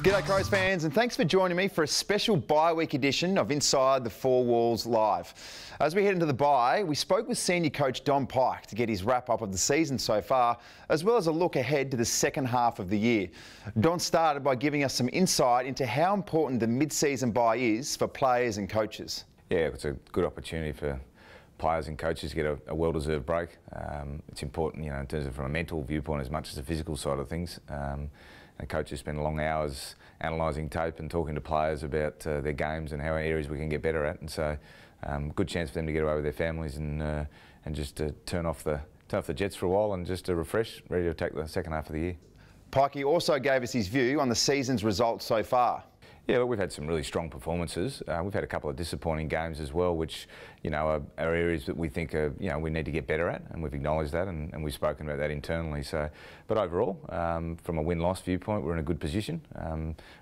G'day Crows fans, and thanks for joining me for a special bye-week edition of Inside the Four Walls Live. As we head into the bye, we spoke with senior coach Don Pyke to get his wrap-up of the season so far, as well as a look ahead to the second half of the year. Don started by giving us some insight into how important the mid-season bye is for players and coaches. Yeah, it's a good opportunity for players and coaches to get a well-deserved break. It's important, in terms of from a mental viewpoint as much as the physical side of things. And coaches spend long hours analysing tape and talking to players about their games and how areas we can get better at. And so, good chance for them to get away with their families and just to turn off the jets for a while and just to refresh, ready to attack the second half of the year. Pyke also gave us his view on the season's results so far. Yeah, look, we've had some really strong performances. We've had a couple of disappointing games as well, which are areas that we think we need to get better at, and we've acknowledged that, and we've spoken about that internally. So, but overall, from a win-loss viewpoint, we're in a good position,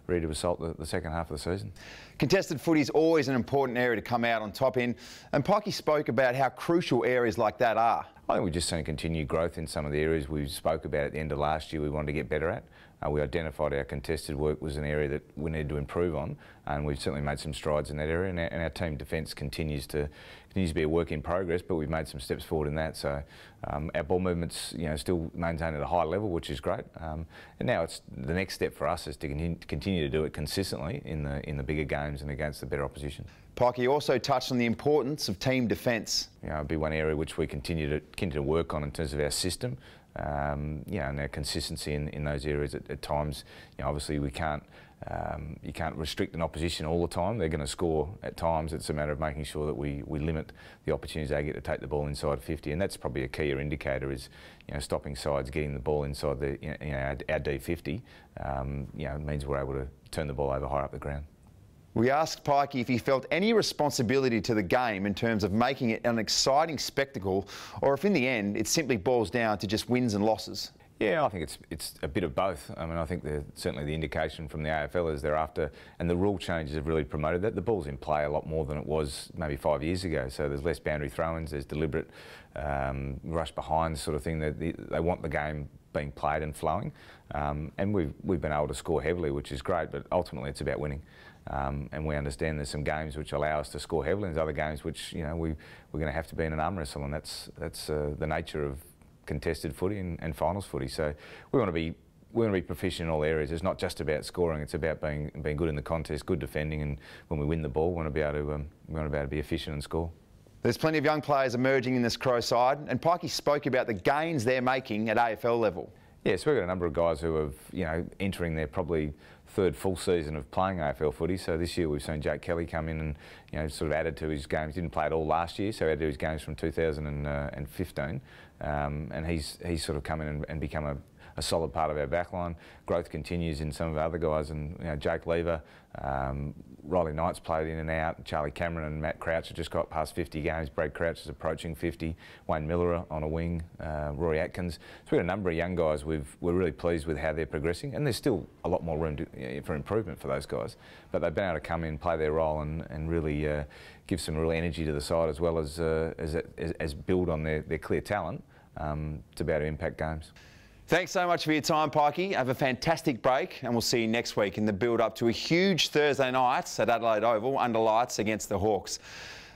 ready to assault the second half of the season. Contested footy is always an important area to come out on top in, and Pyke spoke about how crucial areas like that are. I think we've just seen continued growth in some of the areas we spoke about at the end of last year we wanted to get better at. We identified our contested work was an area that we needed to improve on, and we've certainly made some strides in that area, and our team defence continues to be a work in progress, but we've made some steps forward in that. So our ball movements still maintained at a high level, which is great. And now it's the next step for us is to continue to do it consistently in the bigger games and against the better opposition. Pyke also touched on the importance of team defence. It'd be one area which we continue to work on in terms of our system. And our consistency in those areas at times. Obviously we can't you can't restrict an opposition all the time. They're going to score at times. It's a matter of making sure that we limit the opportunities they get to take the ball inside 50, and that's probably a key indicator is stopping sides getting the ball inside our D50. Means we're able to turn the ball over higher up the ground. We asked Pyke if he felt any responsibility to the game in terms of making it an exciting spectacle, or if in the end it simply boils down to just wins and losses. Yeah, I think it's a bit of both. I mean, I think certainly the indication from the AFL is they're after, and the rule changes have really promoted that. The ball's in play a lot more than it was maybe 5 years ago, so there's less boundary throw-ins, there's deliberate rush behind sort of thing. They want the game being played and flowing, and we've been able to score heavily, which is great, but ultimately it's about winning. And we understand there's some games which allow us to score heavily, and there's other games which we're going to have to be in an arm wrestle, and that's the nature of contested footy and finals footy. So we want to be proficient in all areas. It's not just about scoring; it's about being good in the contest, good defending, and when we win the ball, we want to be able to be efficient and score. There's plenty of young players emerging in this Crow side, and Pyke spoke about the gains they're making at AFL level. Yeah, so we've got a number of guys who have, entering their probably third full season of playing AFL footy. So this year we've seen Jake Kelly come in and, sort of added to his games. Didn't play at all last year, so added to his games from 2015. And he's sort of come in and become a solid part of our backline. Growth continues in some of our other guys, and Jake Lever, Riley Knight's played in and out. Charlie Cameron and Matt Crouch have just got past 50 games. Brad Crouch is approaching 50. Wayne Miller on a wing. Rory Atkins. So we've got a number of young guys. We're really pleased with how they're progressing, and there's still a lot more room for improvement for those guys. But they've been able to come in, play their role, and really give some real energy to the side, as well as build on their clear talent to be able to impact games. Thanks so much for your time, Pyke. Have a fantastic break, and we'll see you next week in the build-up to a huge Thursday night at Adelaide Oval under lights against the Hawks.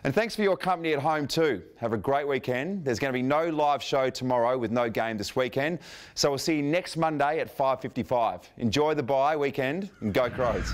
And thanks for your company at home too. Have a great weekend. There's going to be no live show tomorrow with no game this weekend, so we'll see you next Monday at 5:55. Enjoy the bye weekend and go Crows.